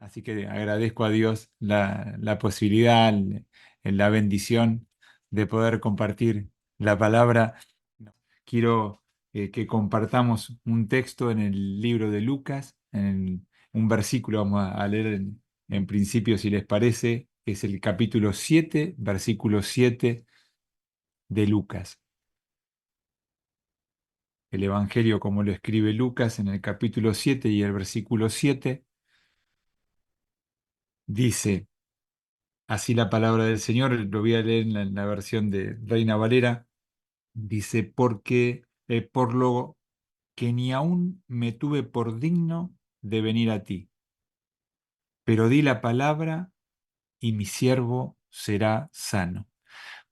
Así que agradezco a Dios la posibilidad, la bendición de poder compartir la palabra. Quiero que compartamos un texto en el libro de Lucas, en un versículo vamos a leer en principio, si les parece, es el capítulo 7, versículo 7 de Lucas. El Evangelio como lo escribe Lucas en el capítulo 7 y el versículo 7 dice: así la palabra del Señor, lo voy a leer en la versión de Reina Valera, dice: porque por lo que ni aún me tuve por digno de venir a ti, pero di la palabra y mi siervo será sano.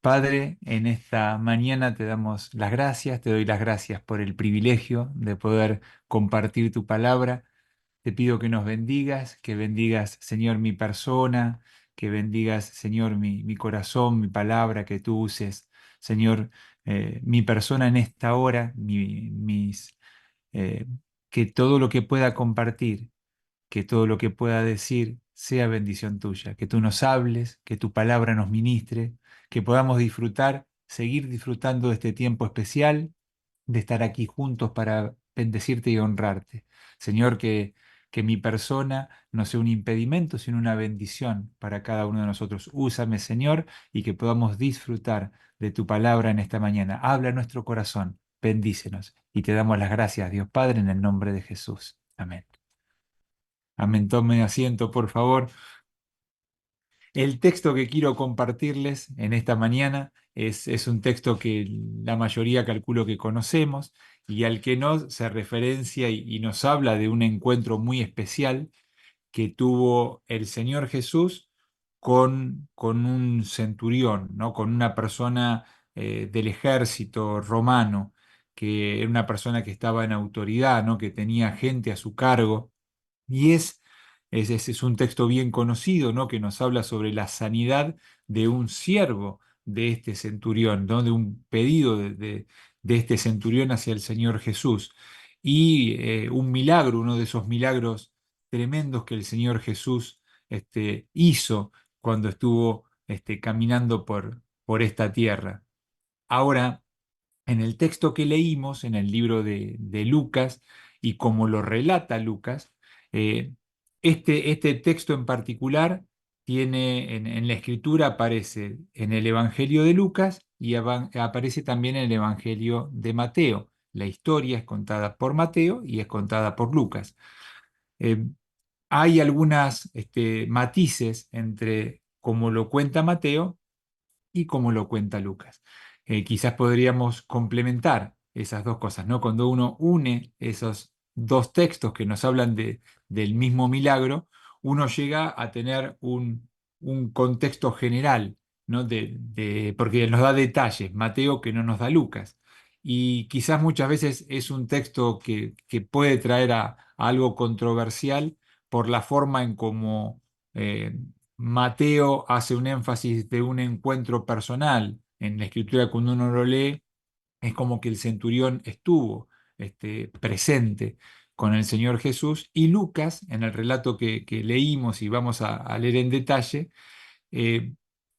Padre, en esta mañana te damos las gracias, te doy las gracias por el privilegio de poder compartir tu palabra. Te pido que nos bendigas, que bendigas, Señor, mi persona, que bendigas, Señor, mi corazón, mi palabra, que tú uses, Señor, mi persona en esta hora, eh, que todo lo que pueda compartir, que todo lo que pueda decir sea bendición tuya, que tú nos hables, que tu palabra nos ministre, que podamos disfrutar, seguir disfrutando de este tiempo especial, de estar aquí juntos para bendecirte y honrarte. Señor, que mi persona no sea un impedimento, sino una bendición para cada uno de nosotros. Úsame, Señor, y que podamos disfrutar de tu palabra en esta mañana. Habla a nuestro corazón, bendícenos y te damos las gracias, Dios Padre, en el nombre de Jesús. Amén. Amén. Tome asiento, por favor. El texto que quiero compartirles en esta mañana es un texto que la mayoría calculo que conocemos y al que no se referencia y nos habla de un encuentro muy especial que tuvo el Señor Jesús con un centurión, ¿no? Con una persona del ejército romano, que era una persona que estaba en autoridad, ¿no? Que tenía gente a su cargo. Y es un texto bien conocido, ¿no? Que nos habla sobre la sanidad de un siervo de este centurión, ¿no? De un pedido de este centurión hacia el Señor Jesús. Y un milagro, uno de esos milagros tremendos que el Señor Jesús hizo cuando estuvo caminando por esta tierra. Ahora, en el texto que leímos, en el libro de Lucas, y como lo relata Lucas, eh, este texto en particular tiene en la escritura, aparece en el Evangelio de Lucas y aparece también en el Evangelio de Mateo. La historia es contada por Mateo y es contada por Lucas. Eh, Hay algunas matices entre cómo lo cuenta Mateo y como lo cuenta Lucas. Quizás podríamos complementar esas dos cosas, ¿no? Cuando uno une esos dos textos que nos hablan del mismo milagro, uno llega a tener un contexto general, ¿no? Porque nos da detalles, Mateo que no nos da Lucas. Y quizás muchas veces es un texto que puede traer a algo controversial por la forma en cómo eh, Mateo hace un énfasis de un encuentro personal. En la escritura, cuando uno lo lee, es como que el centurión estuvo presente con el Señor Jesús. Y Lucas, en el relato que leímos y vamos a leer en detalle, eh,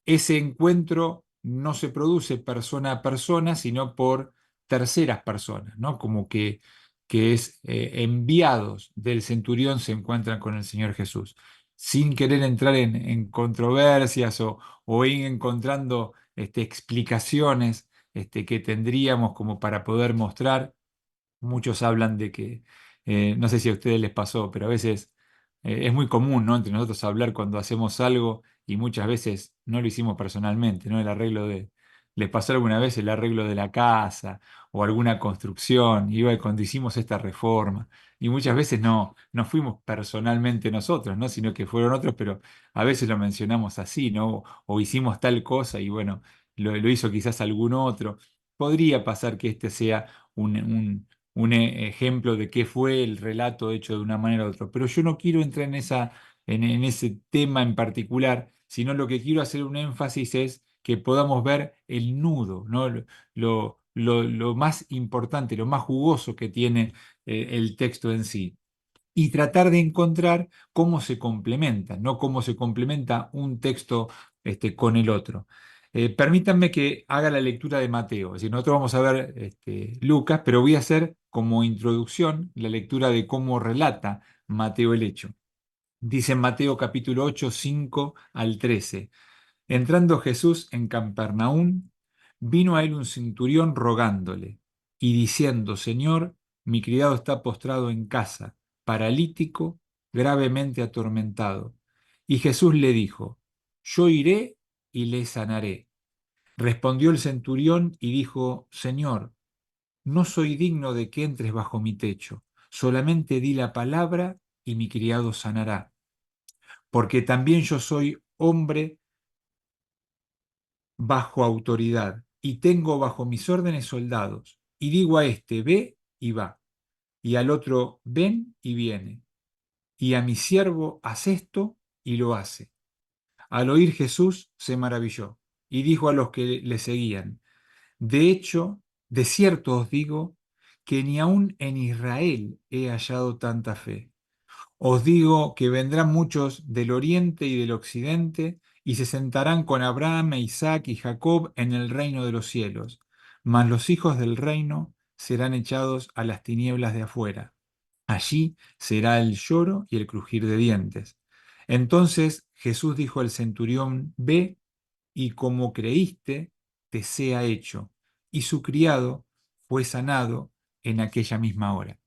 ese encuentro no se produce persona a persona, sino por terceras personas, ¿no? Como que es enviados del centurión se encuentran con el Señor Jesús. Sin querer entrar en controversias o ir encontrando explicaciones que tendríamos como para poder mostrar. Muchos hablan de que, no sé si a ustedes les pasó, pero a veces es muy común, ¿no? Entre nosotros hablar cuando hacemos algo y muchas veces no lo hicimos personalmente, ¿no? ¿Les pasó alguna vez el arreglo de la casa o alguna construcción? Cuando hicimos esta reforma y muchas veces no fuimos personalmente nosotros, ¿no? Sino que fueron otros, pero a veces lo mencionamos así, ¿no? O hicimos tal cosa y bueno, lo hizo quizás algún otro. Podría pasar que este sea un ejemplo de qué fue el relato hecho de una manera u otra. Pero yo no quiero entrar en ese tema en particular, sino lo que quiero hacer un énfasis es que podamos ver el nudo, ¿no? Lo más importante, lo más jugoso que tiene el texto en sí. y tratar de encontrar cómo se complementan, no cómo se complementa un texto con el otro. Permítanme que haga la lectura de Mateo, es decir, nosotros vamos a ver Lucas, pero voy a hacer como introducción la lectura de cómo relata Mateo el hecho. Dice en Mateo capítulo 8, 5 al 13. Entrando Jesús en Capernaum, vino a él un centurión rogándole y diciendo, Señor, mi criado está postrado en casa, paralítico, gravemente atormentado. Y Jesús le dijo, yo iré y le sanaré. Respondió el centurión y dijo, Señor, no soy digno de que entres bajo mi techo, solamente di la palabra y mi criado sanará, porque también yo soy hombre bajo autoridad y tengo bajo mis órdenes soldados, y digo a este, ve y va, y al otro, ven y viene, y a mi siervo, haz esto y lo hace. Al oír Jesús se maravilló y dijo a los que le seguían, de hecho, de cierto os digo que ni aun en Israel he hallado tanta fe. Os digo que vendrán muchos del oriente y del occidente y se sentarán con Abraham, e Isaac y Jacob en el reino de los cielos, mas los hijos del reino serán echados a las tinieblas de afuera. Allí será el lloro y el crujir de dientes. Entonces Jesús dijo al centurión, ve y como creíste, te sea hecho. Y su criado fue sanado en aquella misma hora.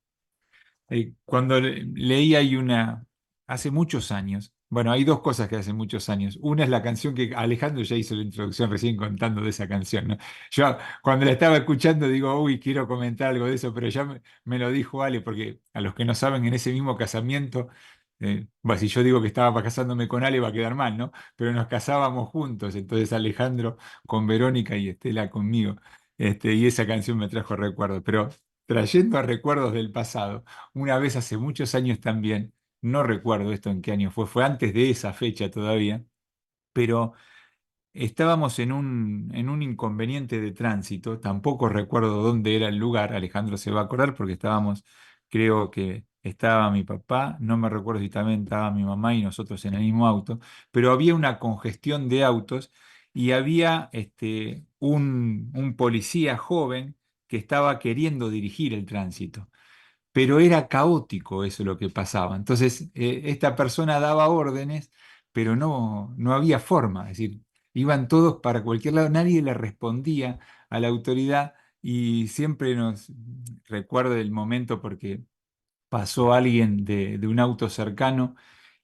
Cuando leí hay una, hace muchos años, bueno, hay dos cosas que hace muchos años. Una es la canción que Alejandro ya hizo la introducción recién contando de esa canción, ¿no? Yo cuando la estaba escuchando digo, uy, quiero comentar algo de eso, pero ya me lo dijo Ale, porque a los que no saben, en ese mismo casamiento, bueno, si yo digo que estaba casándome con Ale va a quedar mal, ¿no? Pero nos casábamos juntos, entonces Alejandro con Verónica y Estela conmigo. Y esa canción me trajo recuerdos, pero trayendo a recuerdos del pasado. Una vez hace muchos años también, no recuerdo esto en qué año fue, fue antes de esa fecha todavía, pero estábamos en un inconveniente de tránsito, tampoco recuerdo dónde era el lugar, Alejandro se va a acordar porque estábamos, creo que estaba mi papá, no me recuerdo si también estaba mi mamá y nosotros en el mismo auto, pero había una congestión de autos y había un policía joven que estaba queriendo dirigir el tránsito, pero era caótico eso lo que pasaba. Entonces, esta persona daba órdenes, pero no había forma, es decir, iban todos para cualquier lado, nadie le respondía a la autoridad y siempre nos recuerdo el momento porque pasó alguien de un auto cercano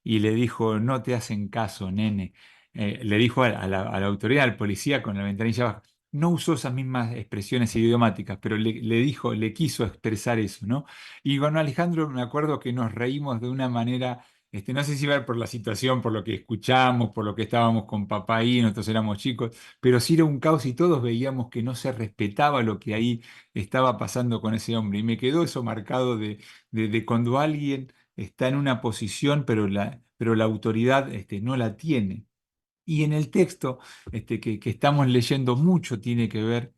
y le dijo, no te hacen caso, nene. Le dijo a la autoridad, al policía con la ventanilla baja. No usó esas mismas expresiones idiomáticas, pero le dijo, le quiso expresar eso, ¿no? Y con Alejandro me acuerdo que nos reímos de una manera, no sé si era por la situación, por lo que escuchamos, por lo que estábamos con papá ahí, nosotros éramos chicos, pero sí era un caos y todos veíamos que no se respetaba lo que ahí estaba pasando con ese hombre. Y me quedó eso marcado de cuando alguien está en una posición, pero la autoridad no la tiene. Y en el texto que estamos leyendo mucho tiene que ver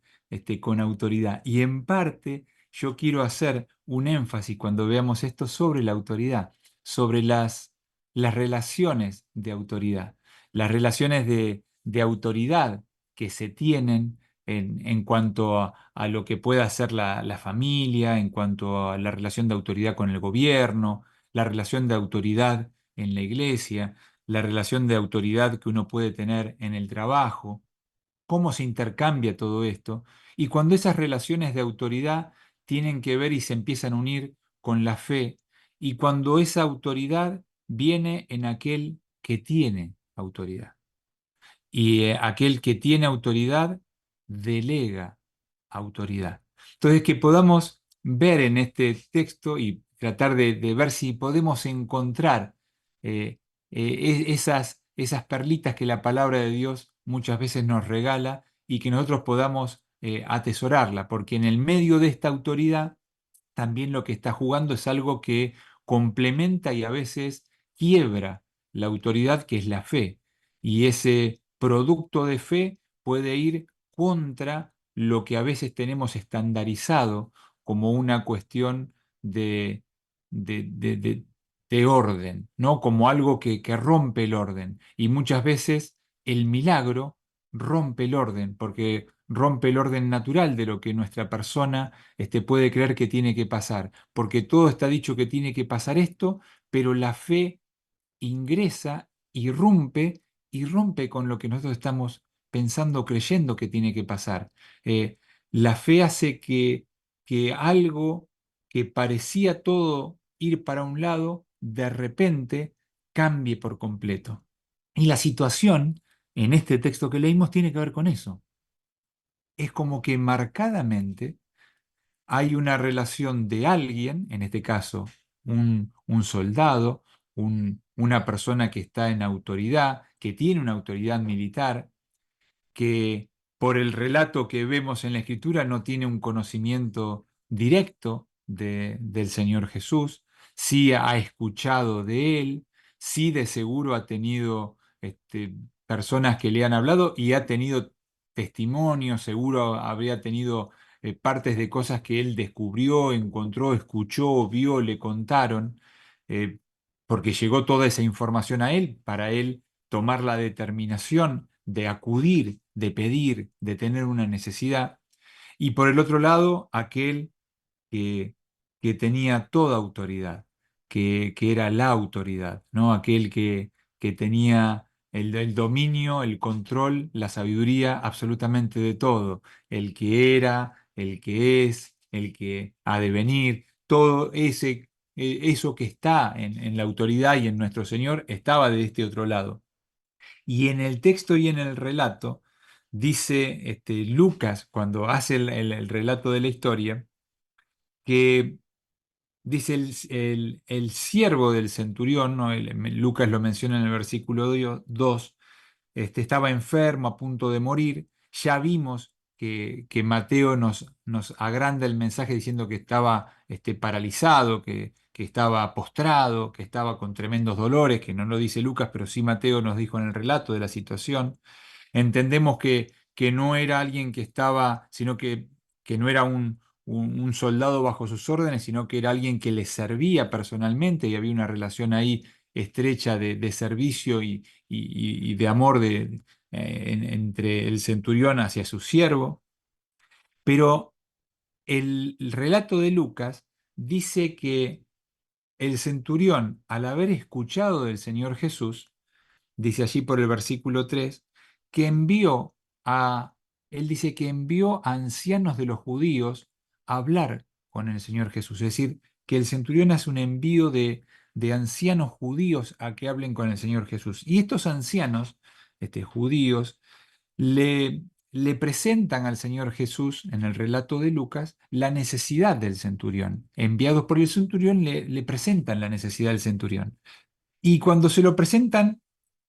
con autoridad. Y en parte yo quiero hacer un énfasis cuando veamos esto sobre la autoridad, sobre las relaciones de autoridad, las relaciones de autoridad que se tienen en cuanto a lo que pueda hacer la familia, en cuanto a la relación de autoridad con el gobierno, la relación de autoridad en la iglesia, la relación de autoridad que uno puede tener en el trabajo, cómo se intercambia todo esto, y cuando esas relaciones de autoridad tienen que ver y se empiezan a unir con la fe, y cuando esa autoridad viene en aquel que tiene autoridad. Y aquel que tiene autoridad delega autoridad. Entonces, que podamos ver en este texto y tratar de ver si podemos encontrar esas perlitas que la palabra de Dios muchas veces nos regala y que nosotros podamos atesorarla, porque en el medio de esta autoridad también lo que está jugando es algo que complementa y a veces quiebra la autoridad que es la fe. Y ese producto de fe puede ir contra lo que a veces tenemos estandarizado como una cuestión de de orden, ¿no? Como algo que rompe el orden. Y muchas veces el milagro rompe el orden, porque rompe el orden natural de lo que nuestra persona puede creer que tiene que pasar, porque todo está dicho que tiene que pasar esto, pero la fe ingresa, y rompe con lo que nosotros estamos pensando, creyendo que tiene que pasar. Eh, la fe hace que algo que parecía todo ir para un lado, de repente cambie por completo. Y la situación en este texto que leímos tiene que ver con eso. Es como que marcadamente hay una relación de alguien, en este caso un soldado, una persona que está en autoridad, que tiene una autoridad militar, que por el relato que vemos en la Escritura no tiene un conocimiento directo del Señor Jesús, sí ha escuchado de él, sí de seguro ha tenido personas que le han hablado y ha tenido testimonios, seguro habría tenido partes de cosas que él descubrió, encontró, escuchó, vio, le contaron, eh, porque llegó toda esa información a él, para él tomar la determinación de acudir, de pedir, de tener una necesidad. Y por el otro lado, aquel que, que tenía toda autoridad, que era la autoridad, ¿no? Aquel que tenía el dominio, el control, la sabiduría absolutamente de todo, el que era, el que es, el que ha de venir, todo eso que está en la autoridad y en nuestro Señor estaba de este otro lado. Y en el texto y en el relato, dice Lucas, cuando hace el relato de la historia, que dice el siervo del centurión, ¿no? Lucas lo menciona en el versículo 2, estaba enfermo, a punto de morir. Ya vimos que Mateo nos agranda el mensaje diciendo que estaba paralizado, que estaba postrado, que estaba con tremendos dolores, que no lo dice Lucas, pero sí Mateo nos dijo en el relato de la situación. Entendemos que no era alguien que estaba, sino que no era un soldado bajo sus órdenes, sino que era alguien que le servía personalmente y había una relación ahí estrecha de servicio y de amor entre el centurión hacia su siervo. Pero el relato de Lucas dice que el centurión, al haber escuchado del Señor Jesús, dice allí por el versículo 3 que envió a, él dice que envió a ancianos de los judíos a hablar con el Señor Jesús. Es decir, que el centurión hace un envío de ancianos judíos a que hablen con el Señor Jesús. Y estos ancianos, judíos, le presentan al Señor Jesús, en el relato de Lucas, la necesidad del centurión. Enviados por el centurión, le presentan la necesidad del centurión. Y cuando se lo presentan,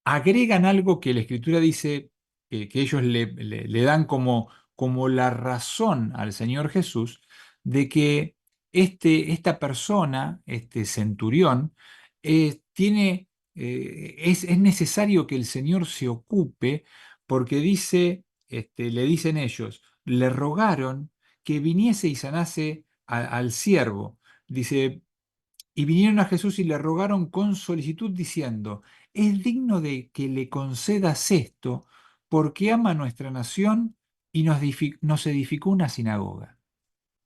agregan algo que la Escritura dice que ellos le dan como la razón al Señor Jesús de que esta persona, este centurión, es necesario que el Señor se ocupe porque le dicen ellos, le rogaron que viniese y sanase al siervo. Dice, y vinieron a Jesús y le rogaron con solicitud diciendo, es digno de que le concedas esto porque ama nuestra nación y nos edificó una sinagoga.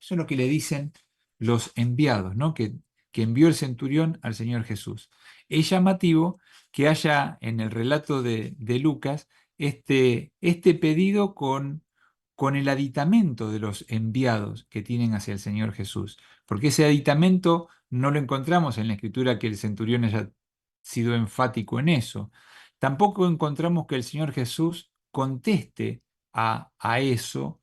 Eso es lo que le dicen los enviados, ¿no? Que envió el centurión al Señor Jesús. Es llamativo que haya en el relato de Lucas este pedido con el aditamento de los enviados que tienen hacia el Señor Jesús, porque ese aditamento no lo encontramos en la Escritura que el centurión haya sido enfático en eso. Tampoco encontramos que el Señor Jesús conteste a eso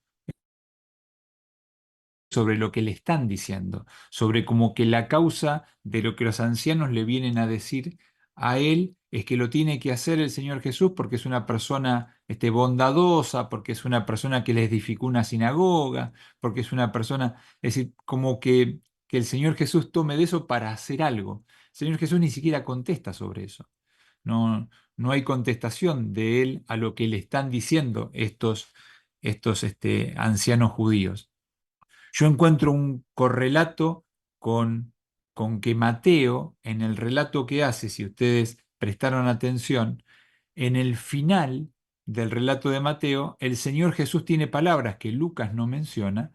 sobre lo que le están diciendo, sobre como que la causa de lo que los ancianos le vienen a decir a él es que lo tiene que hacer el Señor Jesús porque es una persona bondadosa, porque es una persona que les edificó una sinagoga, porque es una persona, es decir, como que el Señor Jesús tome de eso para hacer algo. El Señor Jesús ni siquiera contesta sobre eso. No, no hay contestación de él a lo que le están diciendo estos ancianos judíos. Yo encuentro un correlato con con que Mateo, en el relato que hace, si ustedes prestaron atención, en el final del relato de Mateo, el Señor Jesús tiene palabras que Lucas no menciona,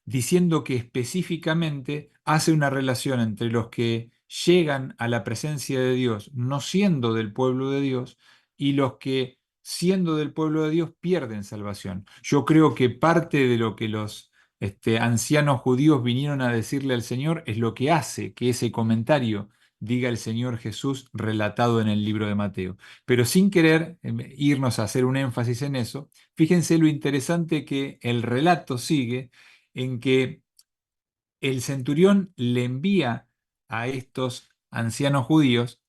diciendo que específicamente hace una relación entre los que llegan a la presencia de Dios no siendo del pueblo de Dios y los que siendo del pueblo de Dios pierden salvación. Yo creo que parte de lo que los ancianos judíos vinieron a decirle al Señor es lo que hace que ese comentario diga el Señor Jesús relatado en el libro de Mateo. Pero sin querer irnos a hacer un énfasis en eso, fíjense lo interesante que el relato sigue en que el centurión le envía a estos ancianos judíos,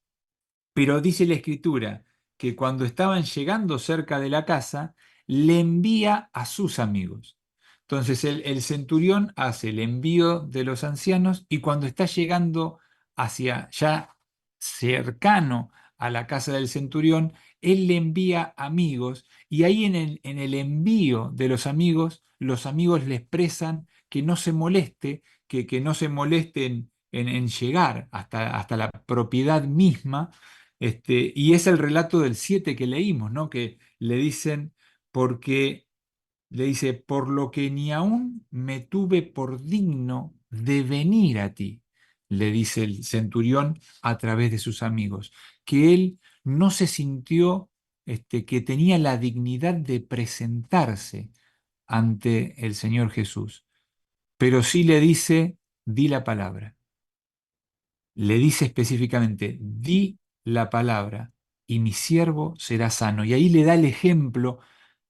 pero dice la escritura que cuando estaban llegando cerca de la casa, le envía a sus amigos. Entonces el centurión hace el envío de los ancianos y cuando está llegando hacia ya cercano a la casa del centurión, él le envía amigos y ahí en el envío de los amigos le expresan que no se moleste, que no se molesten en llegar hasta la propiedad misma, y es el relato del 7 que leímos, ¿no? Que le dicen, porque le dice, por lo que ni aún me tuve por digno de venir a ti, le dice el centurión a través de sus amigos, que él no se sintió, que tenía la dignidad de presentarse ante el Señor Jesús, pero sí le dice, di la palabra. Le dice específicamente, di la palabra y mi siervo será sano. Y ahí le da el ejemplo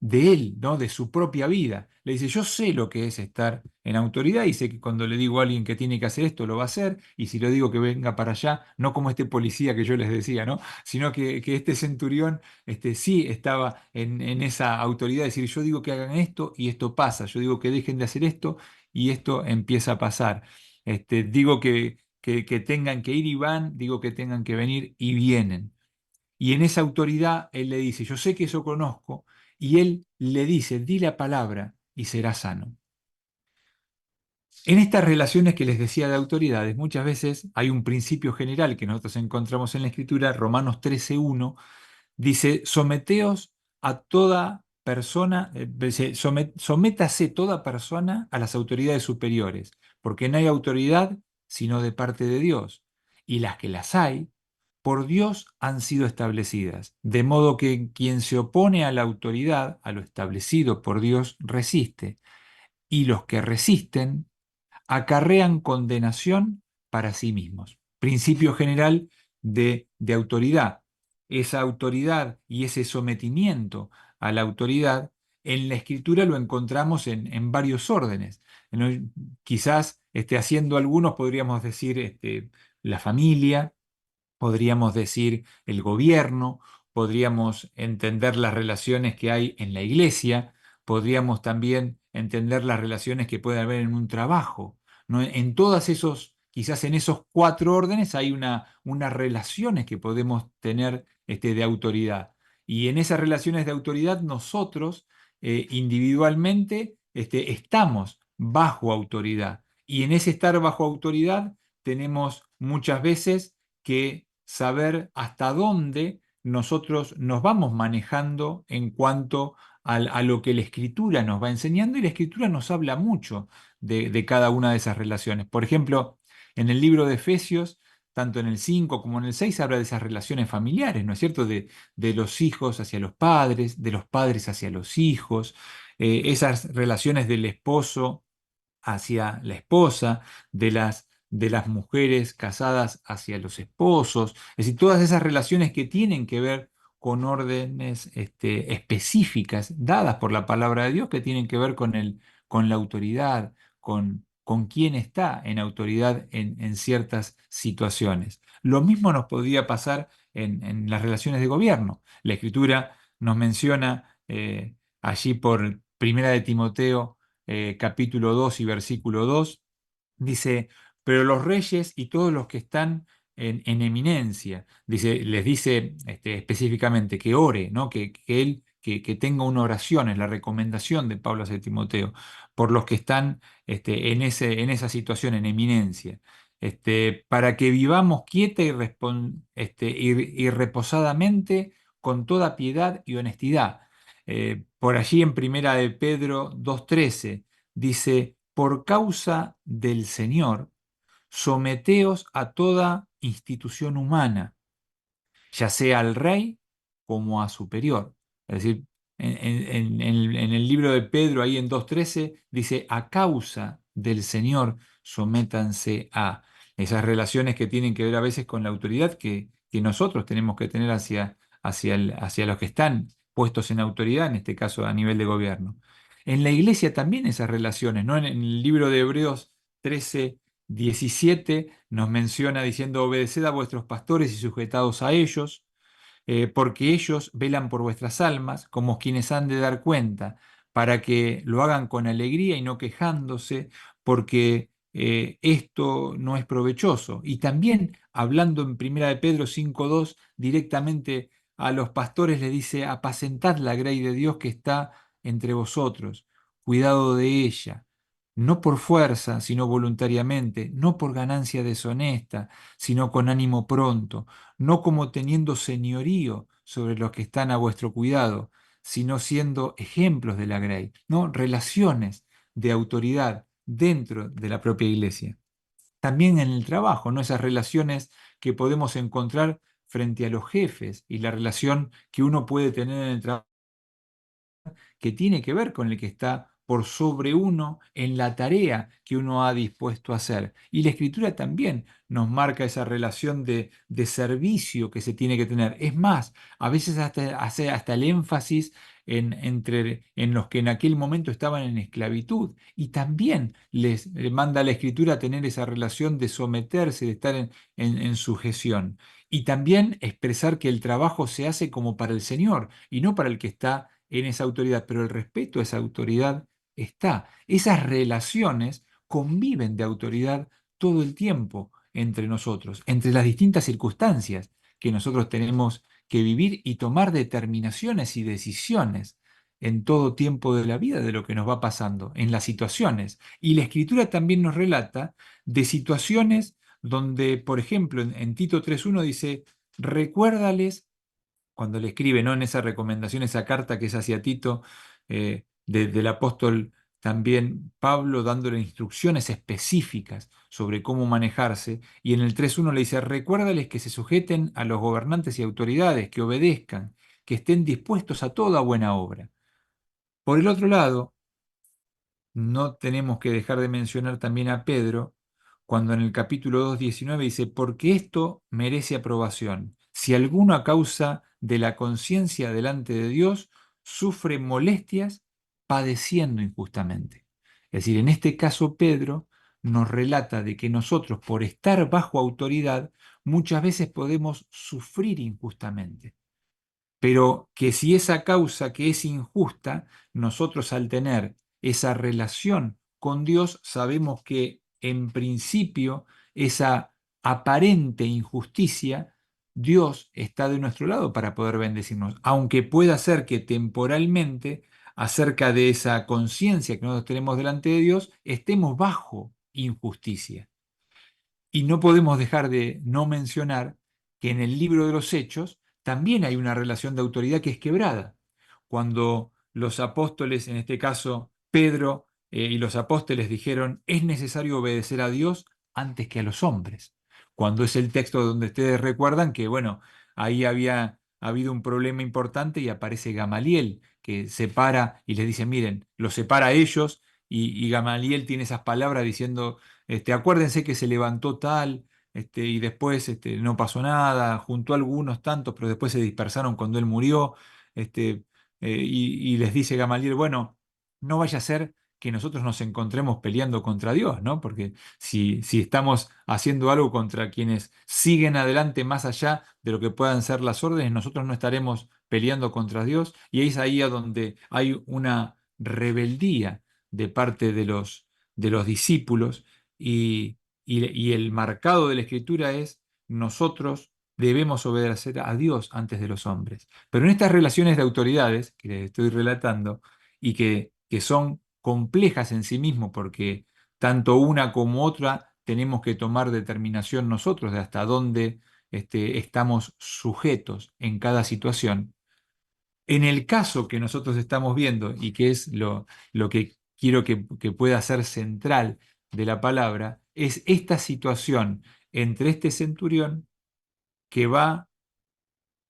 de él, ¿no? De su propia vida. Le dice, yo sé lo que es estar en autoridad y sé que cuando le digo a alguien que tiene que hacer esto, lo va a hacer. Y si le digo que venga para allá, no como este policía que yo les decía, ¿no? Sino que este centurión sí estaba en esa autoridad, de decir, yo digo que hagan esto y esto pasa. Yo digo que dejen de hacer esto y esto empieza a pasar. Digo que tengan que ir y van, digo que tengan que venir y vienen. Y en esa autoridad él le dice, yo sé que eso conozco, y él le dice, di la palabra y será sano. En estas relaciones que les decía de autoridades, muchas veces hay un principio general que nosotros encontramos en la Escritura, Romanos 13:1, dice, someteos a toda persona, dice, sométase toda persona a las autoridades superiores, porque no hay autoridad sino de parte de Dios, y las que las hay, por Dios han sido establecidas, de modo que quien se opone a la autoridad, a lo establecido por Dios, resiste, y los que resisten acarrean condenación para sí mismos. Principio general de autoridad. Esa autoridad y ese sometimiento a la autoridad en la escritura lo encontramos en varios órdenes. Quizás haciendo algunos podríamos decir la familia, podríamos decir el gobierno, podríamos entender las relaciones que hay en la iglesia, podríamos también entender las relaciones que puede haber en un trabajo, ¿no? En todos esos, quizás en esos cuatro órdenes hay unas relaciones que podemos tener de autoridad. Y en esas relaciones de autoridad nosotros individualmente estamos bajo autoridad. Y en ese estar bajo autoridad tenemos muchas veces que saber hasta dónde nosotros nos vamos manejando en cuanto a lo que la escritura nos va enseñando y la escritura nos habla mucho de cada una de esas relaciones. Por ejemplo, en el libro de Efesios, tanto en el 5 como en el 6 habla de esas relaciones familiares, ¿no es cierto? De los hijos hacia los padres, de los padres hacia los hijos, esas relaciones del esposo hacia la esposa, de las mujeres casadas hacia los esposos, es decir, todas esas relaciones que tienen que ver con órdenes específicas dadas por la palabra de Dios, que tienen que ver con la autoridad, con quién está en autoridad en ciertas situaciones. Lo mismo nos podría pasar en las relaciones de gobierno. La Escritura nos menciona allí por Primera de Timoteo capítulo 2 y versículo 2 dice, pero los reyes y todos los que están en eminencia, les dice específicamente que ore, ¿no? Que tenga una oración, es la recomendación de Pablo hacia Timoteo, por los que están en esa situación, en eminencia. para que vivamos quieta y reposadamente con toda piedad y honestidad. Por allí en Primera de Pedro 2:13 dice, por causa del Señor, someteos a toda institución humana, ya sea al rey como a superior. Es decir, en el libro de Pedro, ahí en 2:13, dice, a causa del Señor, sométanse a esas relaciones que tienen que ver a veces con la autoridad que nosotros tenemos que tener hacia los que están puestos en autoridad, en este caso a nivel de gobierno. En la iglesia también esas relaciones, ¿no? En el libro de Hebreos 13:17 nos menciona diciendo, obedeced a vuestros pastores y sujetados a ellos, porque ellos velan por vuestras almas como quienes han de dar cuenta, para que lo hagan con alegría y no quejándose, porque esto no es provechoso. Y también hablando en Primera de Pedro 5:2, directamente a los pastores les dice, apacentad la grey de Dios que está entre vosotros, cuidado de ella. No por fuerza, sino voluntariamente, no por ganancia deshonesta, sino con ánimo pronto, no como teniendo señorío sobre los que están a vuestro cuidado, sino siendo ejemplos de la grey, ¿no? Relaciones de autoridad dentro de la propia iglesia. También en el trabajo, ¿no? Esas relaciones que podemos encontrar frente a los jefes y la relación que uno puede tener en el trabajo que tiene que ver con el que está por sobre uno en la tarea que uno ha dispuesto a hacer. Y la escritura también nos marca esa relación de servicio que se tiene que tener. Es más, a veces hasta, hace hasta el énfasis en los que en aquel momento estaban en esclavitud. Y también les manda la escritura a tener esa relación de someterse, de estar en sujeción. Y también expresar que el trabajo se hace como para el Señor y no para el que está en esa autoridad, pero el respeto a esa autoridad está. Esas relaciones conviven de autoridad todo el tiempo entre nosotros, entre las distintas circunstancias que nosotros tenemos que vivir y tomar determinaciones y decisiones en todo tiempo de la vida de lo que nos va pasando, en las situaciones. Y la escritura también nos relata de situaciones donde, por ejemplo, en Tito 3:1 dice, recuérdales cuando le escribe, ¿no? En esa recomendación, esa carta que es hacia Tito, del apóstol también Pablo, dándole instrucciones específicas sobre cómo manejarse. Y en el 3:1 le dice, recuérdales que se sujeten a los gobernantes y autoridades, que obedezcan, que estén dispuestos a toda buena obra. Por el otro lado, no tenemos que dejar de mencionar también a Pedro, cuando en el capítulo 2:19 dice, porque esto merece aprobación. Si alguno a causa de la conciencia delante de Dios sufre molestias padeciendo injustamente. Es decir, en este caso Pedro nos relata de que nosotros, por estar bajo autoridad, muchas veces podemos sufrir injustamente, pero que si esa causa que es injusta, nosotros al tener esa relación con Dios, sabemos que en principio esa aparente injusticia, Dios está de nuestro lado para poder bendecirnos, aunque pueda ser que temporalmente, acerca de esa conciencia que nosotros tenemos delante de Dios, estemos bajo injusticia. Y no podemos dejar de no mencionar que en el libro de los Hechos también hay una relación de autoridad que es quebrada. Cuando los apóstoles, en este caso Pedro y los apóstoles dijeron, es necesario obedecer a Dios antes que a los hombres. Cuando es el texto donde ustedes recuerdan que, bueno, ahí había habido un problema importante y aparece Gamaliel, que separa y les dice, miren, los separa a ellos y Gamaliel tiene esas palabras diciendo acuérdense que se levantó tal, y después no pasó nada, juntó algunos tantos, pero después se dispersaron cuando él murió. este, y les dice Gamaliel, bueno, no vaya a ser que nosotros nos encontremos peleando contra Dios, ¿no? Porque si estamos haciendo algo contra quienes siguen adelante más allá de lo que puedan ser las órdenes, nosotros no estaremos peleando contra Dios. Y es ahí a donde hay una rebeldía de parte de los discípulos y el marcado de la Escritura es nosotros debemos obedecer a Dios antes de los hombres. Pero en estas relaciones de autoridades que les estoy relatando y que son complejas en sí mismo porque tanto una como otra tenemos que tomar determinación nosotros de hasta dónde estamos sujetos en cada situación. En el caso que nosotros estamos viendo y que es lo que quiero que pueda ser central de la palabra, es esta situación entre este centurión que va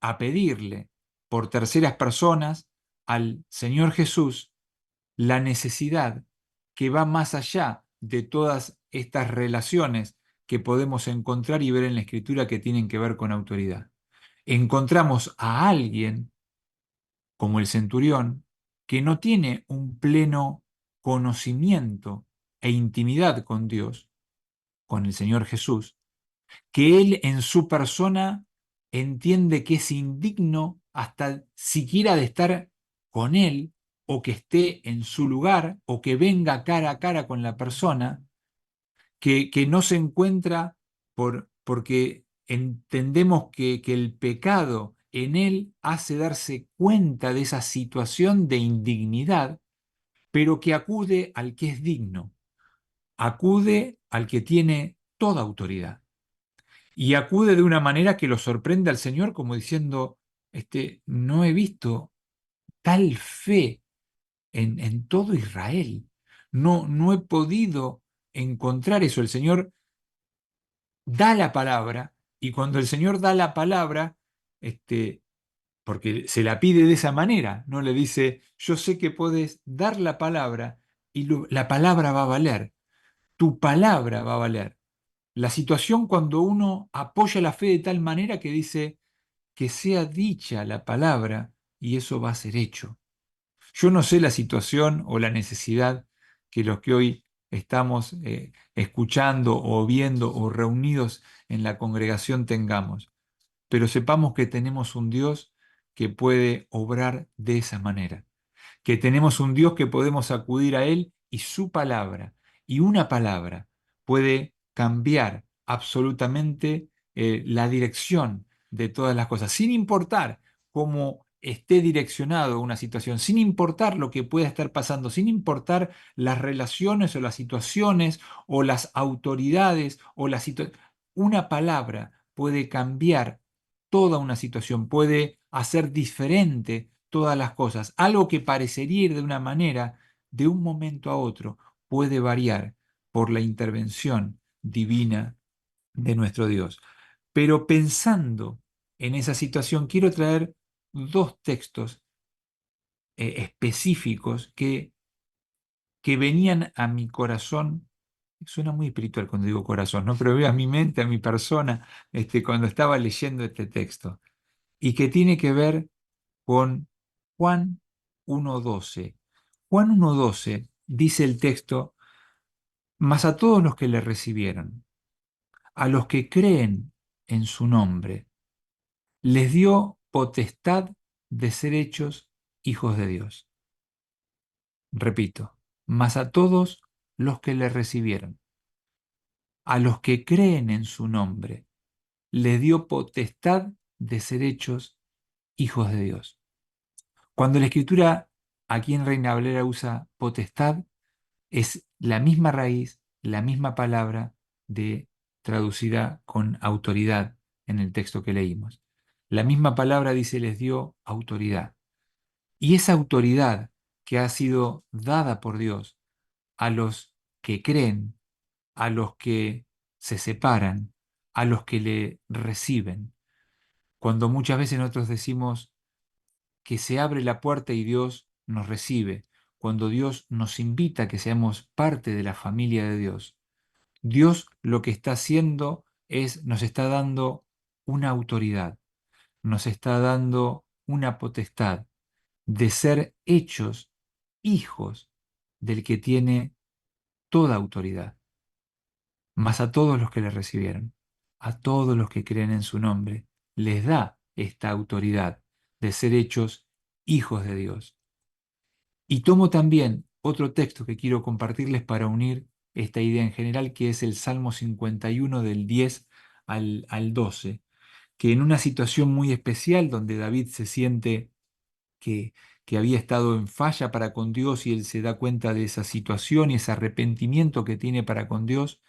a pedirle por terceras personas al Señor Jesús la necesidad que va más allá de todas estas relaciones que podemos encontrar y ver en la Escritura que tienen que ver con autoridad. Encontramos a alguien como el centurión que no tiene un pleno conocimiento e intimidad con Dios, con el Señor Jesús, que él en su persona entiende que es indigno hasta siquiera de estar con él o que esté en su lugar o que venga cara a cara con la persona, que no se encuentra porque entendemos que el pecado en él hace darse cuenta de esa situación de indignidad, pero que acude al que es digno, acude al que tiene toda autoridad. Y acude de una manera que lo sorprende al Señor como diciendo, no he visto tal fe en todo Israel. No he podido encontrar eso. El Señor da la palabra y cuando el Señor da la palabra, porque se la pide de esa manera, no le dice, yo sé que puedes dar la palabra y la palabra va a valer, tu palabra va a valer. La situación cuando uno apoya la fe de tal manera que dice que sea dicha la palabra y eso va a ser hecho. Yo no sé la situación o la necesidad que los que hoy estamos escuchando o viendo o reunidos en la congregación tengamos, pero sepamos que tenemos un Dios que puede obrar de esa manera, que tenemos un Dios que podemos acudir a Él y su palabra, y una palabra puede cambiar absolutamente la dirección de todas las cosas, sin importar cómo esté direccionado una situación, sin importar lo que pueda estar pasando, sin importar las relaciones o las situaciones o las autoridades o las situaciones. Una palabra puede cambiar toda una situación, puede hacer diferente todas las cosas. Algo que parecería ir de una manera, de un momento a otro, puede variar por la intervención divina de nuestro Dios. Pero pensando en esa situación, quiero traer dos textos específicos que venían a mi corazón. Suena muy espiritual cuando digo corazón, ¿no? Pero a mi mente, a mi persona, cuando estaba leyendo este texto, y que tiene que ver con Juan 1:12. Juan 1:12 dice el texto, mas a todos los que le recibieron, a los que creen en su nombre, les dio potestad de ser hechos hijos de Dios. Repito, mas a todos los que le recibieron, a los que creen en su nombre, les dio potestad de ser hechos hijos de Dios. Cuando la escritura aquí en Reina Valera usa potestad, es la misma raíz, la misma palabra de traducida con autoridad en el texto que leímos. La misma palabra dice les dio autoridad. Y esa autoridad que ha sido dada por Dios a los que creen, a los que se separan, a los que le reciben. Cuando muchas veces nosotros decimos que se abre la puerta y Dios nos recibe, cuando Dios nos invita a que seamos parte de la familia de Dios, Dios lo que está haciendo es, nos está dando una autoridad, nos está dando una potestad de ser hechos hijos del que tiene toda autoridad, mas a todos los que le recibieron, a todos los que creen en su nombre, les da esta autoridad de ser hechos hijos de Dios. Y tomo también otro texto que quiero compartirles para unir esta idea en general, que es el Salmo 51 del 10 al 12, que en una situación muy especial donde David se siente que, que había estado en falla para con Dios y él se da cuenta de esa situación y ese arrepentimiento que tiene para con Dios,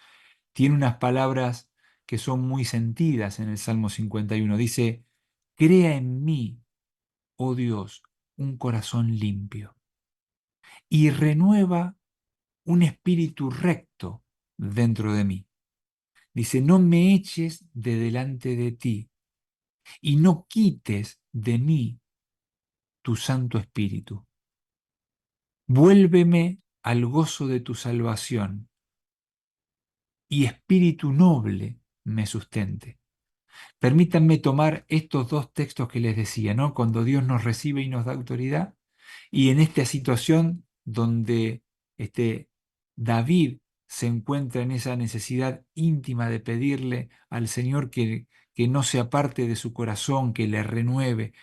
tiene unas palabras que son muy sentidas en el Salmo 51. Dice, crea en mí, oh Dios, un corazón limpio y renueva un espíritu recto dentro de mí. Dice, no me eches de delante de ti y no quites de mí tu Santo Espíritu. Vuélveme al gozo de tu salvación y espíritu noble me sustente. Permítanme tomar estos dos textos que les decía, ¿no? Cuando Dios nos recibe y nos da autoridad, y en esta situación donde David se encuentra en esa necesidad íntima de pedirle al Señor que no se aparte de su corazón, que le renueve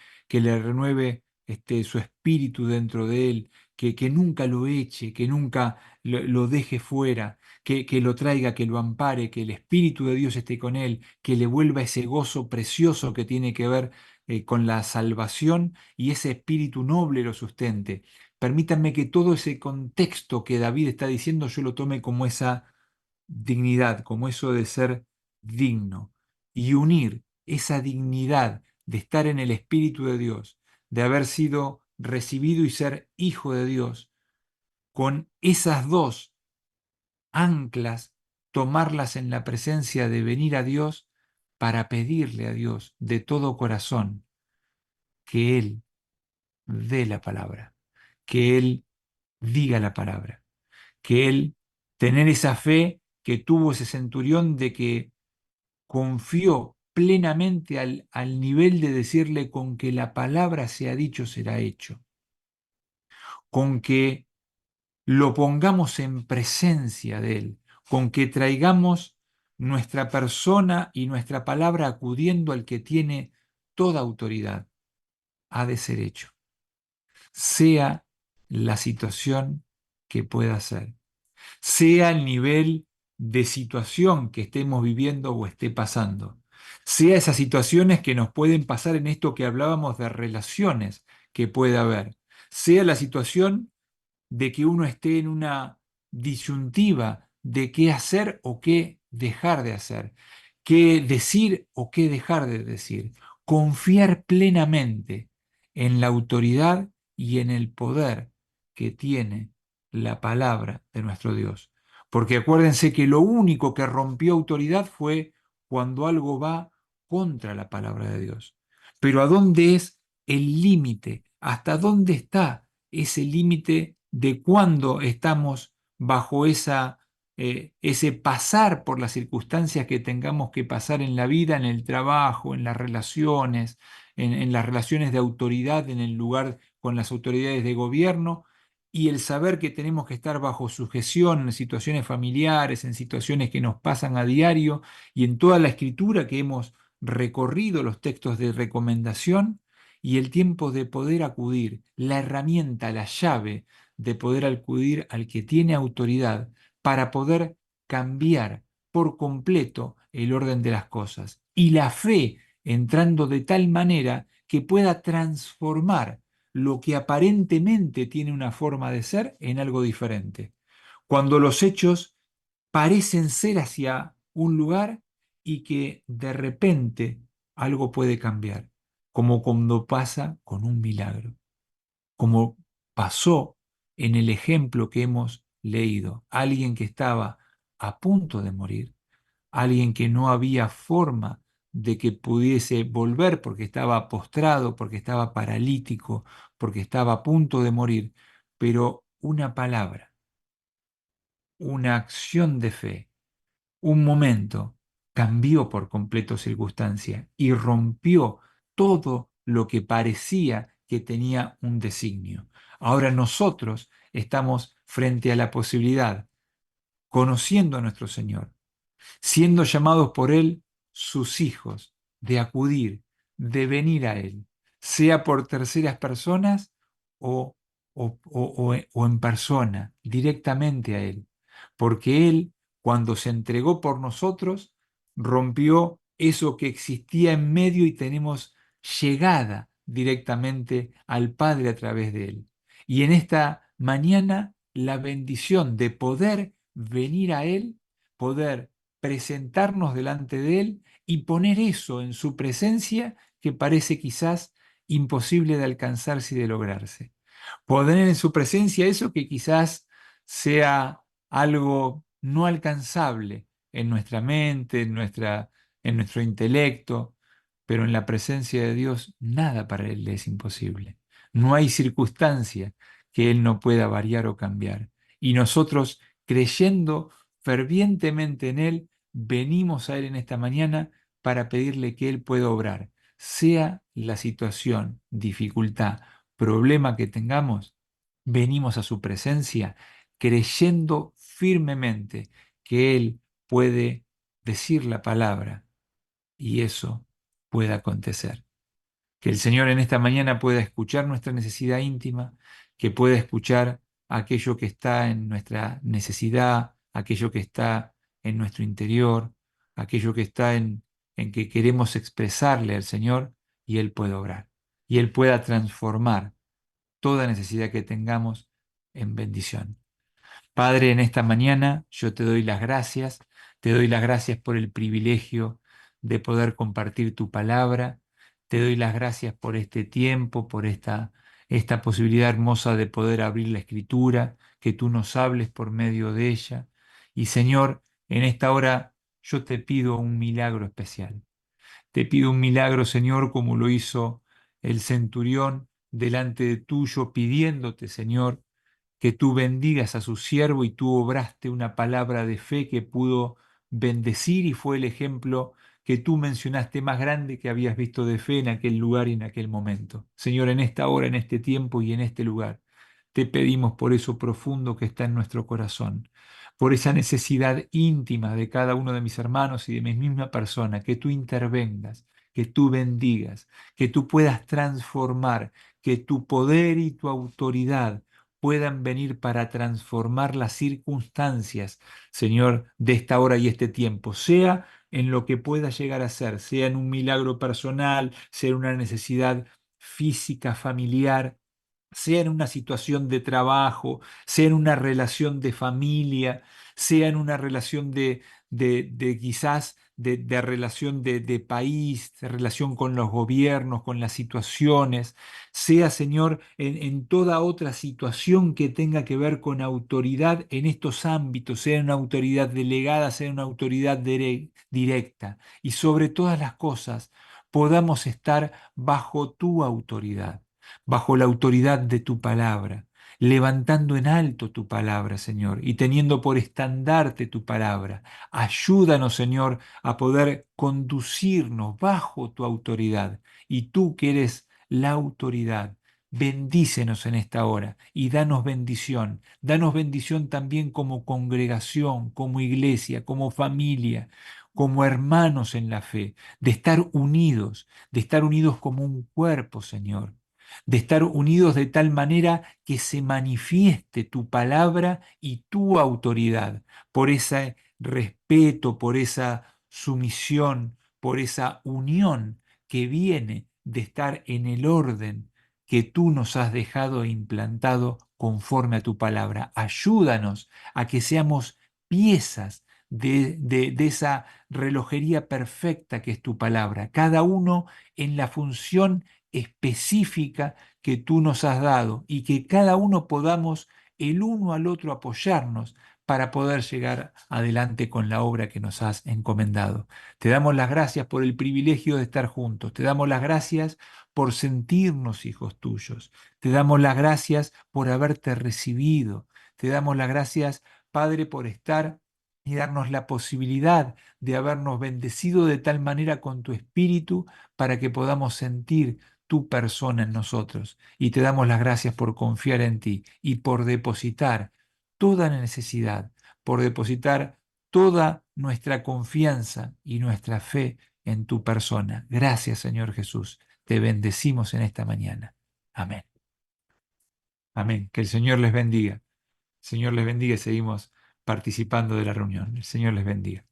su espíritu dentro de él, que nunca lo eche, que nunca lo deje fuera, que lo traiga, que lo ampare, que el Espíritu de Dios esté con él, que le vuelva ese gozo precioso que tiene que ver con la salvación y ese espíritu noble lo sustente. Permítanme que todo ese contexto que David está diciendo yo lo tome como esa dignidad, como eso de ser digno y unir esa dignidad de estar en el Espíritu de Dios, de haber sido recibido y ser hijo de Dios, con esas dos anclas, tomarlas en la presencia de venir a Dios para pedirle a Dios de todo corazón que Él dé la palabra, que Él diga la palabra, que Él tener esa fe que tuvo ese centurión de que confió plenamente al nivel de decirle con que la palabra sea dicho será hecho, con que lo pongamos en presencia de Él, con que traigamos nuestra persona y nuestra palabra acudiendo al que tiene toda autoridad, ha de ser hecho, sea la situación que pueda ser, sea el nivel de situación que estemos viviendo o esté pasando, sea esas situaciones que nos pueden pasar en esto que hablábamos de relaciones que puede haber, sea la situación de que uno esté en una disyuntiva de qué hacer o qué dejar de hacer, qué decir o qué dejar de decir. Confiar plenamente en la autoridad y en el poder que tiene la palabra de nuestro Dios. Porque acuérdense que lo único que rompió autoridad fue cuando algo va contra la palabra de Dios. Pero ¿a dónde es el límite? ¿Hasta dónde está ese límite de cuando estamos bajo ese pasar por las circunstancias que tengamos que pasar en la vida, en el trabajo, en las relaciones de autoridad, en el lugar con las autoridades de gobierno, y el saber que tenemos que estar bajo sujeción en situaciones familiares, en situaciones que nos pasan a diario y en toda la escritura que hemos recorrido, los textos de recomendación y el tiempo de poder acudir, la herramienta, la llave de poder acudir al que tiene autoridad para poder cambiar por completo el orden de las cosas. Y la fe entrando de tal manera que pueda transformar lo que aparentemente tiene una forma de ser en algo diferente. Cuando los hechos parecen ser hacia un lugar y que de repente algo puede cambiar, como cuando pasa con un milagro, como pasó en el ejemplo que hemos leído, alguien que estaba a punto de morir, alguien que no había forma de que pudiese volver porque estaba postrado, porque estaba paralítico, porque estaba a punto de morir, pero una palabra, una acción de fe, un momento cambió por completo circunstancia y rompió todo lo que parecía que tenía un designio. Ahora nosotros estamos frente a la posibilidad, conociendo a nuestro Señor, siendo llamados por Él sus hijos, de acudir, de venir a Él, sea por terceras personas o, o en persona, directamente a Él. Porque Él, cuando se entregó por nosotros, rompió eso que existía en medio y tenemos llegada directamente al Padre a través de Él. Y en esta mañana, la bendición de poder venir a Él, poder presentarnos delante de Él y poner eso en su presencia que parece quizás imposible de alcanzarse y de lograrse. Poner en su presencia eso que quizás sea algo no alcanzable en nuestra mente, en nuestro intelecto, pero en la presencia de Dios nada para Él es imposible. No hay circunstancia que Él no pueda variar o cambiar. Y nosotros, creyendo fervientemente en Él, venimos a Él en esta mañana para pedirle que Él pueda obrar, sea la situación, dificultad, problema que tengamos, venimos a su presencia creyendo firmemente que Él puede decir la palabra y eso pueda acontecer. Que el Señor en esta mañana pueda escuchar nuestra necesidad íntima, que pueda escuchar aquello que está en nuestra necesidad, aquello que está en nuestro interior, aquello que está en que queremos expresarle al Señor y Él pueda obrar. Y Él pueda transformar toda necesidad que tengamos en bendición. Padre, en esta mañana yo te doy las gracias por el privilegio de poder compartir tu palabra, te doy las gracias por este tiempo, por esta posibilidad hermosa de poder abrir la escritura, que tú nos hables por medio de ella. Y Señor, en esta hora yo te pido un milagro especial. Te pido un milagro, Señor, como lo hizo el centurión delante de tuyo, pidiéndote, Señor, que tú bendigas a su siervo y tú obraste una palabra de fe que pudo bendecir y fue el ejemplo que tú mencionaste más grande que habías visto de fe en aquel lugar y en aquel momento. Señor, en esta hora, en este tiempo y en este lugar, te pedimos por eso profundo que está en nuestro corazón, por esa necesidad íntima de cada uno de mis hermanos y de mi misma persona, que tú intervengas, que tú bendigas, que tú puedas transformar, que tu poder y tu autoridad puedan venir para transformar las circunstancias, Señor, de esta hora y este tiempo, sea en lo que pueda llegar a ser, sea en un milagro personal, sea en una necesidad física, familiar, sea en una situación de trabajo, sea en una relación de familia, sea en una relación de quizás de relación de país, de relación con los gobiernos, con las situaciones, sea, Señor, en toda otra situación que tenga que ver con autoridad en estos ámbitos, sea una autoridad delegada, sea una autoridad directa, y sobre todas las cosas podamos estar bajo tu autoridad, bajo la autoridad de tu palabra, levantando en alto tu palabra, Señor, y teniendo por estandarte tu palabra. Ayúdanos, Señor, a poder conducirnos bajo tu autoridad. Y tú que eres la autoridad, bendícenos en esta hora y danos bendición. Danos bendición también como congregación, como iglesia, como familia, como hermanos en la fe, de estar unidos como un cuerpo, Señor, de estar unidos de tal manera que se manifieste tu palabra y tu autoridad, por ese respeto, por esa sumisión, por esa unión que viene de estar en el orden que tú nos has dejado e implantado conforme a tu palabra. Ayúdanos a que seamos piezas de esa relojería perfecta que es tu palabra, cada uno en la función específica que tú nos has dado y que cada uno podamos el uno al otro apoyarnos para poder llegar adelante con la obra que nos has encomendado. Te damos las gracias por el privilegio de estar juntos. Te damos las gracias por sentirnos hijos tuyos. Te damos las gracias por haberte recibido. Te damos las gracias, Padre, por estar y darnos la posibilidad de habernos bendecido de tal manera con tu espíritu para que podamos sentir tu persona en nosotros. Y te damos las gracias por confiar en ti y por depositar toda necesidad, por depositar toda nuestra confianza y nuestra fe en tu persona. Gracias, Señor Jesús. Te bendecimos en esta mañana. Amén. Amén. Que el Señor les bendiga. El Señor les bendiga y seguimos participando de la reunión. El Señor les bendiga.